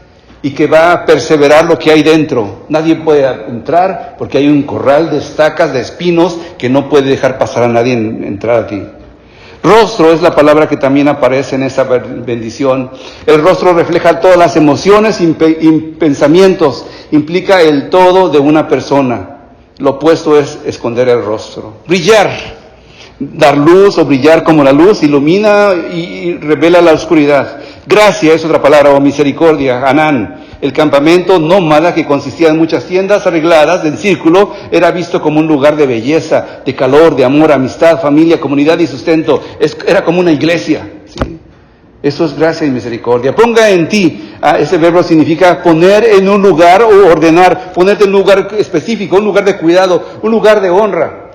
y que va a perseverar lo que hay dentro. Nadie puede entrar porque hay un corral de estacas, de espinos, que no puede dejar pasar a nadie entrar a ti. Rostro es la palabra que también aparece en esta bendición. El rostro refleja todas las emociones y pensamientos, implica el todo de una persona. Lo opuesto es esconder el rostro. Brillar, dar luz o brillar como la luz, ilumina y revela la oscuridad. Gracia es otra palabra, o misericordia, Hanán. El campamento nómada, que consistía en muchas tiendas arregladas en círculo, era visto como un lugar de belleza, de calor, de amor, amistad, familia, comunidad y sustento. Era como una iglesia, ¿sí? Eso es gracia y misericordia. Ponga en ti, ese verbo significa poner en un lugar o ordenar, ponerte en un lugar específico, un lugar de cuidado, un lugar de honra.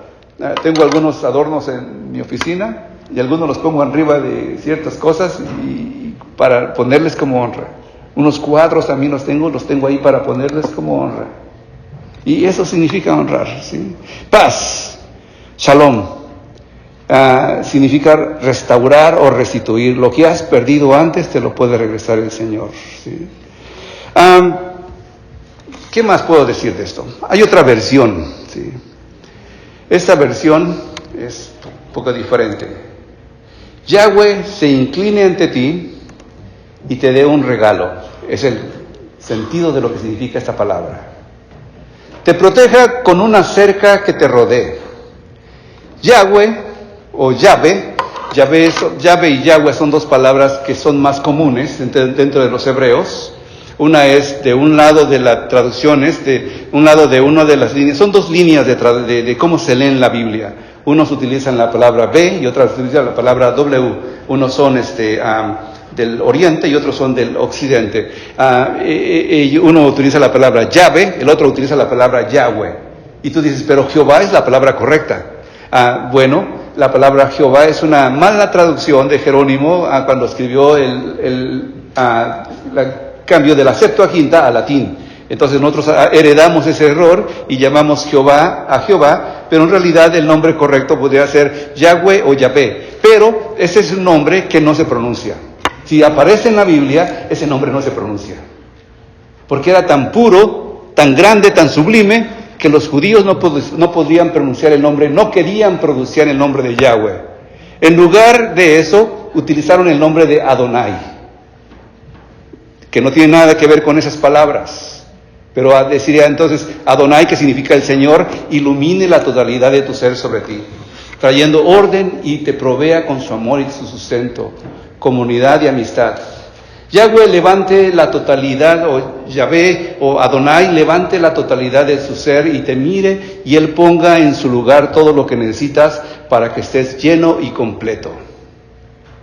Tengo algunos adornos en mi oficina y algunos los pongo arriba de ciertas cosas y para ponerles como honra. Unos cuadros también los tengo ahí para ponerles como honra. Y eso significa honrar, ¿sí? Paz, shalom, significa restaurar o restituir. Lo que has perdido antes te lo puede regresar el Señor, ¿sí? ¿Qué más puedo decir de esto? Hay otra versión, ¿sí? Esta versión es un poco diferente. Yahweh se incline ante ti y te dé un regalo. Es el sentido de lo que significa esta palabra. Te proteja con una cerca que te rodee. Yahweh o Yahvé y Yahweh son dos palabras que son más comunes dentro de los hebreos. Una es de un lado de las traducciones, de un lado de una de las líneas. Son dos líneas de cómo se lee en la Biblia. Unos utilizan la palabra B y otros utilizan la palabra W. Unos son del oriente y otros son del occidente. Uno utiliza la palabra Yahvé, el otro utiliza la palabra Yahweh. Y tú dices, pero Jehová es la palabra correcta. Bueno, la palabra Jehová es una mala traducción de Jerónimo cuando escribió el cambio de la Septuaginta al latín. Entonces nosotros heredamos ese error y llamamos Jehová a Jehová, pero en realidad el nombre correcto podría ser Yahweh o Yahvé. Pero ese es un nombre que no se pronuncia. Si aparece en la Biblia, ese nombre no se pronuncia. Porque era tan puro, tan grande, tan sublime, que los judíos no podían pronunciar el nombre, no querían pronunciar el nombre de Yahweh. En lugar de eso, utilizaron el nombre de Adonai, que no tiene nada que ver con esas palabras. Pero deciría entonces, Adonai, que significa el Señor, ilumine la totalidad de tu ser sobre ti, trayendo orden y te provea con su amor y su sustento, comunidad y amistad. Yahweh levante la totalidad, o Yahvé o Adonai levante la totalidad de su ser y te mire, y Él ponga en su lugar todo lo que necesitas para que estés lleno y completo.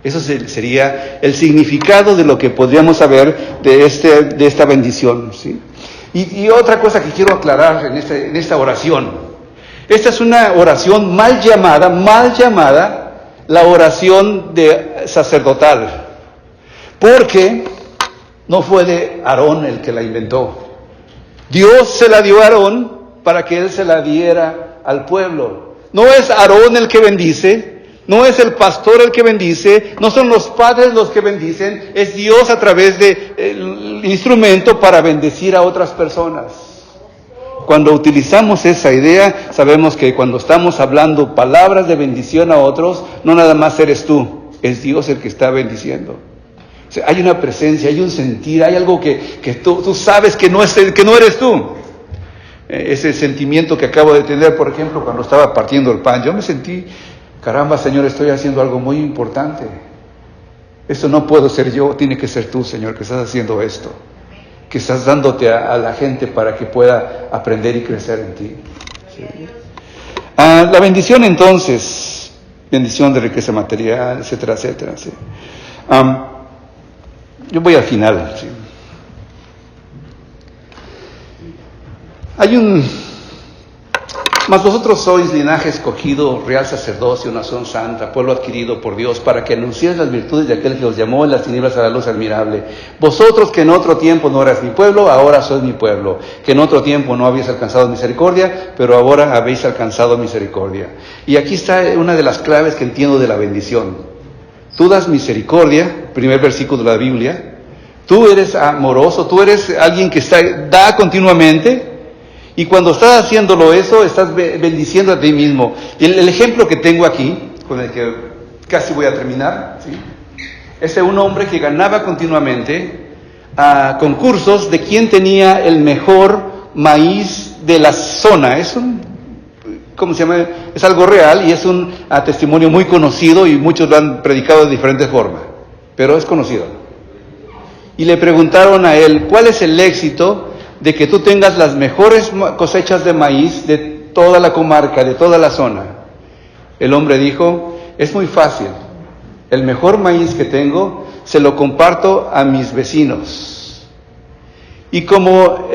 Eso sería el significado de lo que podríamos saber de esta bendición, ¿sí? Y otra cosa que quiero aclarar en esta oración. Esta es una oración mal llamada la oración sacerdotal. Porque no fue de Aarón el que la inventó. Dios se la dio a Aarón para que él se la diera al pueblo. No es Aarón el que bendice, no es el pastor el que bendice, no son los padres los que bendicen, es Dios a través del instrumento para bendecir a otras personas. Cuando utilizamos esa idea, sabemos que cuando estamos hablando palabras de bendición a otros, no nada más eres tú, es Dios el que está bendiciendo. O sea, hay una presencia, hay un sentir, hay algo que tú sabes que no eres tú. Ese sentimiento que acabo de tener, por ejemplo, cuando estaba partiendo el pan, yo me sentí, caramba, Señor, estoy haciendo algo muy importante. Esto no puedo ser yo, tiene que ser tú, Señor, que estás haciendo esto. que estás dándote a la gente para que pueda aprender y crecer en ti. ¿Sí? La bendición entonces, bendición de riqueza material, etcétera, etcétera. ¿Sí? Yo voy al final. ¿Sí? Mas vosotros sois linaje escogido, real sacerdocio, nación santa, pueblo adquirido por Dios, para que anunciéis las virtudes de aquel que os llamó en las tinieblas a la luz admirable. Vosotros que en otro tiempo no eras mi pueblo, ahora sois mi pueblo. Que en otro tiempo no habéis alcanzado misericordia, pero ahora habéis alcanzado misericordia. Y aquí está una de las claves que entiendo de la bendición. Tú das misericordia, primer versículo de la Biblia. Tú eres amoroso, tú eres alguien que da continuamente. Y cuando estás haciéndolo eso, estás bendiciendo a ti mismo. El ejemplo que tengo aquí, con el que casi voy a terminar, ¿sí? Es de un hombre que ganaba continuamente concursos de quién tenía el mejor maíz de la zona. ¿Cómo se llama? Es algo real y es un testimonio muy conocido y muchos lo han predicado de diferentes formas, pero es conocido. Y le preguntaron a él, ¿cuál es el éxito de que tú tengas las mejores cosechas de maíz de toda la comarca, de toda la zona? El hombre dijo, es muy fácil, el mejor maíz que tengo se lo comparto a mis vecinos. Y como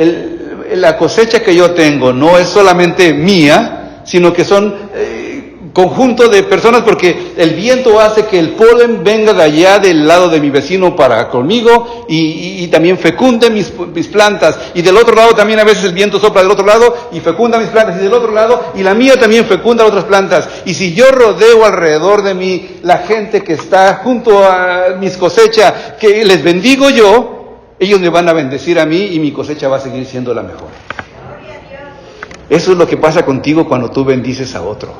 la cosecha que yo tengo no es solamente mía, sino que son conjunto de personas, porque el viento hace que el polen venga de allá del lado de mi vecino para conmigo y también fecunde mis plantas, y del otro lado también a veces el viento sopla del otro lado y fecunda mis plantas, y del otro lado y la mía también fecunda otras plantas, y si yo rodeo alrededor de mí la gente que está junto a mis cosechas, que les bendigo yo, ellos me van a bendecir a mí y mi cosecha va a seguir siendo la mejor. Eso es lo que pasa contigo cuando tú bendices a otro.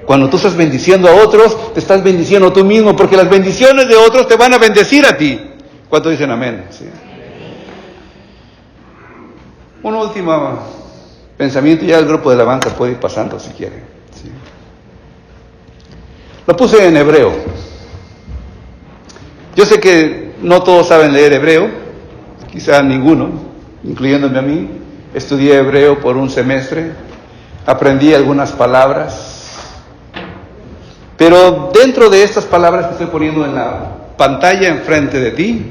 Cuando tú estás bendiciendo a otros, te estás bendiciendo a tú mismo, porque las bendiciones de otros te van a bendecir a ti. ¿Cuántos dicen amén? Sí. Un último pensamiento, ya el grupo de alabanza puede ir pasando si quiere. Sí. Lo puse en hebreo. Yo sé que no todos saben leer hebreo, quizá ninguno, incluyéndome a mí. Estudié hebreo por un semestre, aprendí algunas palabras. Pero dentro de estas palabras que estoy poniendo en la pantalla enfrente de ti,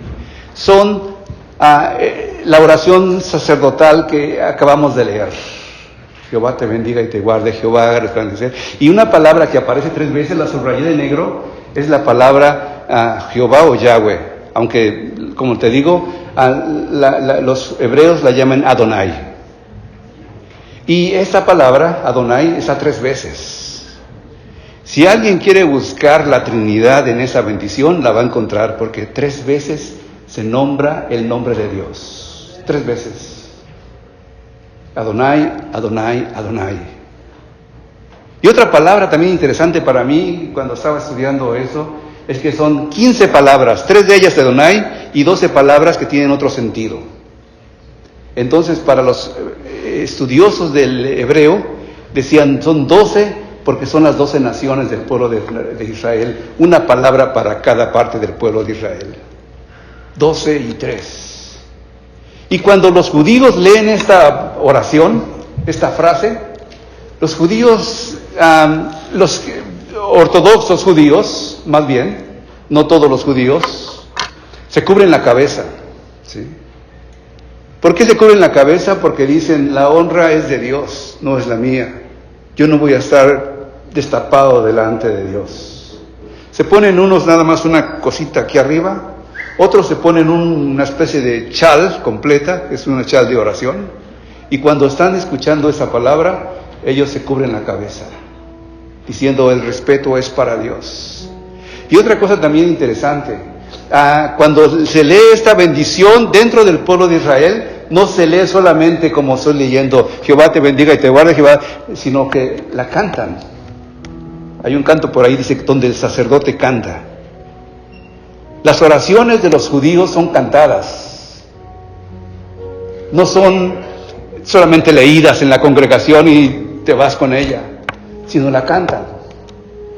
son la oración sacerdotal que acabamos de leer. Jehová te bendiga y te guarde, Jehová haga resplandecer. Y una palabra que aparece 3 veces, la subrayé de negro, es la palabra Jehová o Yahweh. Aunque, como te digo, los hebreos la llaman Adonai. Y esta palabra, Adonai, está 3 veces. Si alguien quiere buscar la Trinidad en esa bendición, la va a encontrar, porque 3 veces se nombra el nombre de Dios. 3 veces. Adonai, Adonai, Adonai. Y otra palabra también interesante para mí, cuando estaba estudiando eso, es que son 15 palabras, 3 de ellas de Adonai y 12 palabras que tienen otro sentido. Entonces, para los estudiosos del hebreo, decían, son 12 porque son las 12 naciones del pueblo de Israel, una palabra para cada parte del pueblo de Israel. 12 y 3. Y cuando los judíos leen esta oración, esta frase, los judíos, los ortodoxos judíos, más bien, no todos los judíos, se cubren la cabeza, ¿sí? ¿Por qué se cubren la cabeza? Porque dicen, la honra es de Dios, no es la mía. Yo no voy a estar destapado delante de Dios. Se ponen unos nada más una cosita aquí arriba, otros se ponen una especie de chal completa, que es una chal de oración, y cuando están escuchando esa palabra, ellos se cubren la cabeza, diciendo el respeto es para Dios. Y otra cosa también interesante, cuando se lee esta bendición dentro del pueblo de Israel, no se lee solamente como estoy leyendo, Jehová te bendiga y te guarde, Jehová, sino que la cantan. Hay un canto por ahí, dice, donde el sacerdote canta. Las oraciones de los judíos son cantadas. No son solamente leídas en la congregación y te vas con ella, sino la cantan.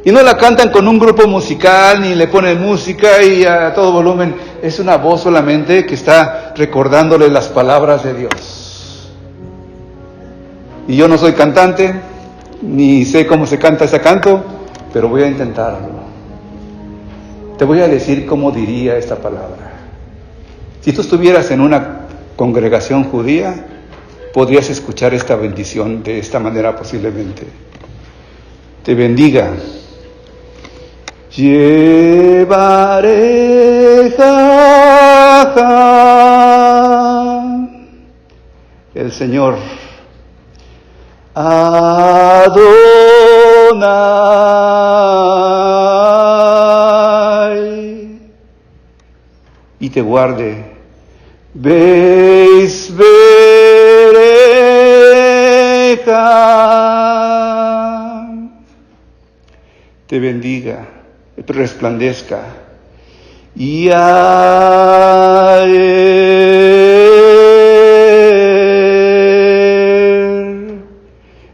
Y no la cantan con un grupo musical, ni le ponen música y a todo volumen. Es una voz solamente que está recordándole las palabras de Dios. Y yo no soy cantante, ni sé cómo se canta ese canto, pero voy a intentarlo. Te voy a decir cómo diría esta palabra. Si tú estuvieras en una congregación judía, podrías escuchar esta bendición de esta manera posiblemente. Te bendiga. Llevaré el Señor Adonai y te guarde. Veis vereja, te bendiga, resplandezca y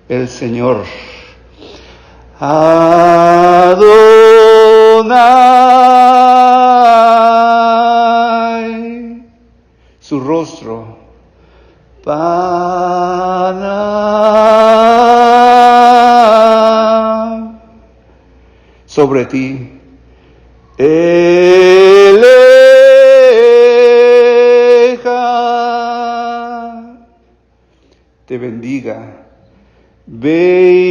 el Señor Adonai, su rostro pana sobre ti, eleja, te bendiga, Veigeneja,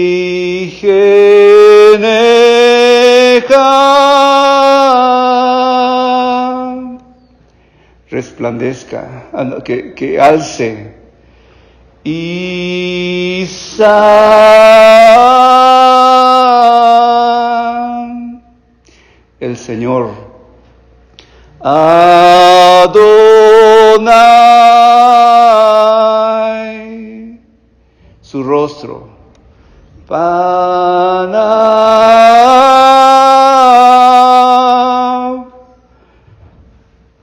resplandezca, que alce, el Señor Adonai, su rostro pana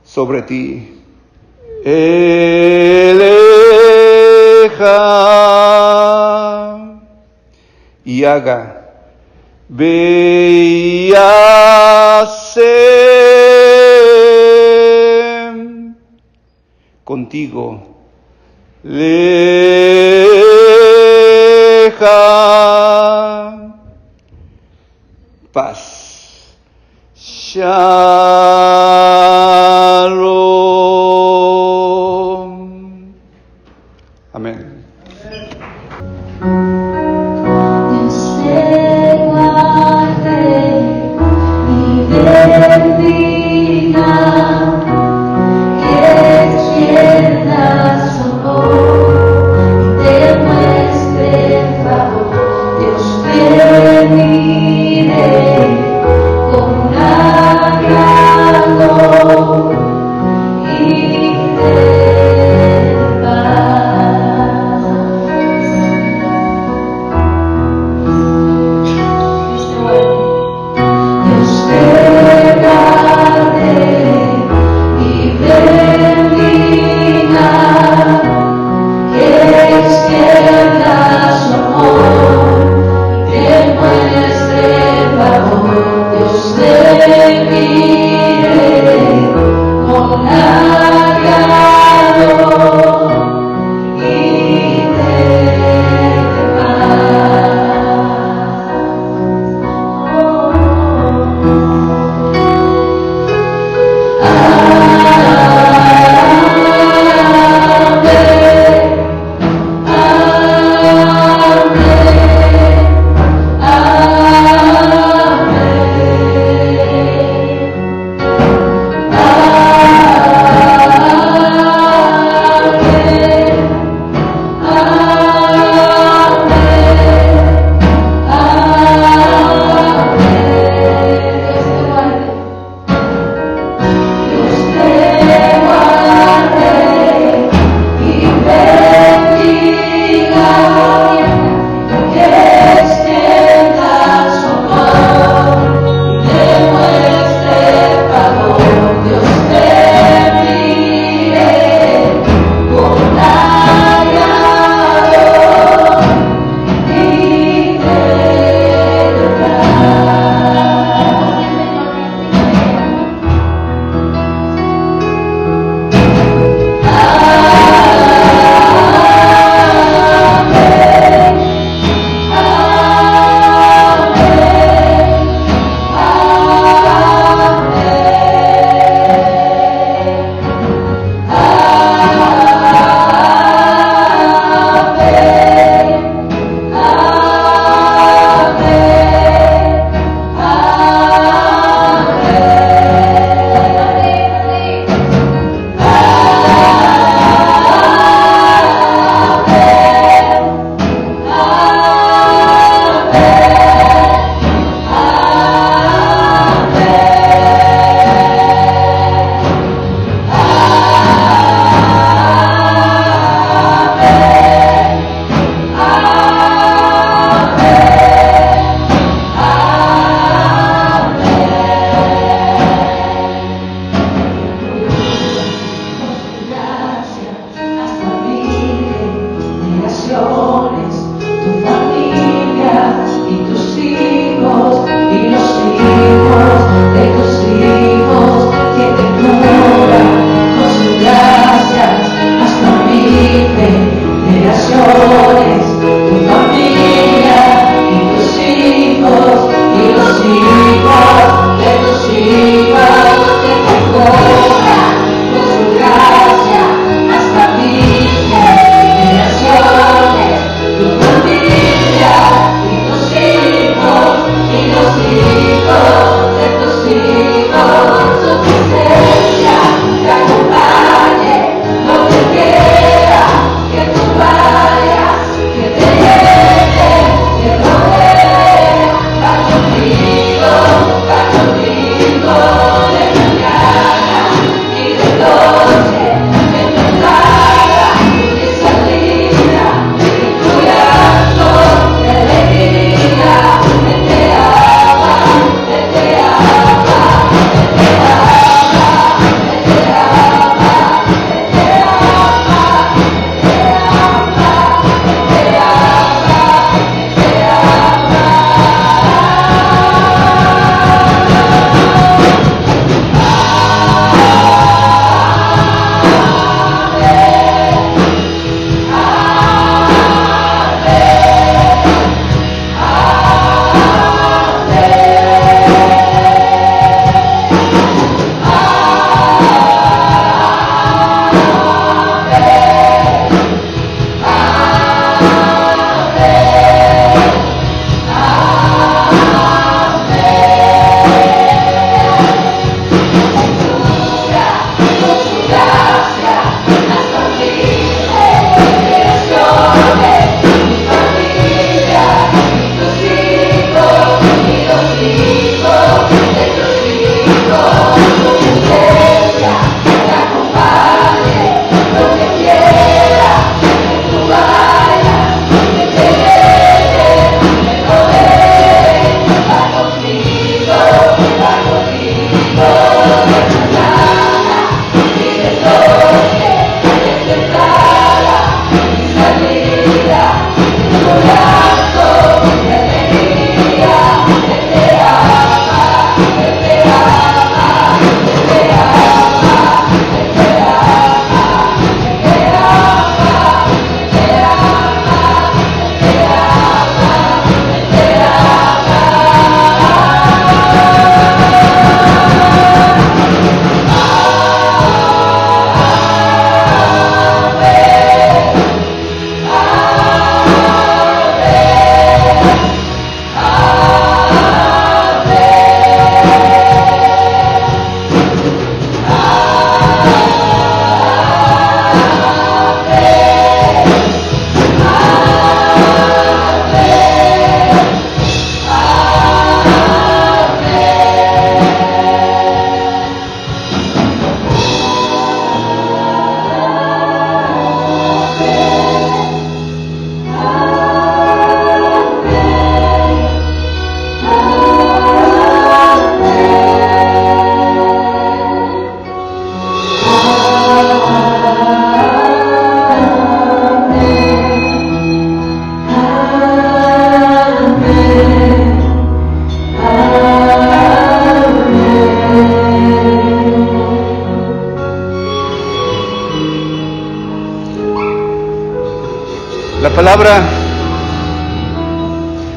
sobre ti, eleja y haga véase contigo leja paz. Shalom. Amén.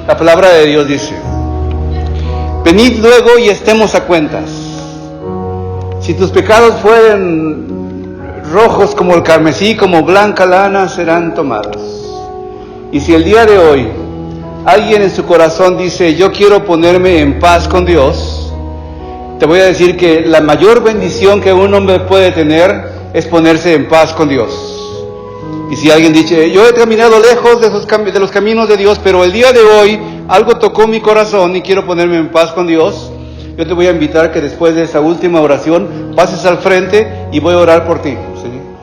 La palabra de Dios dice: venid luego y estemos a cuentas. Si tus pecados fueren rojos como el carmesí, como blanca lana, serán tomados. Y si el día de hoy alguien en su corazón dice: yo quiero ponerme en paz con Dios, te voy a decir que la mayor bendición que un hombre puede tener es ponerse en paz con Dios. Y si alguien dice: yo he caminado lejos de los caminos de Dios, pero el día de hoy algo tocó mi corazón y quiero ponerme en paz con Dios, yo te voy a invitar que después de esa última oración pases al frente y voy a orar por ti.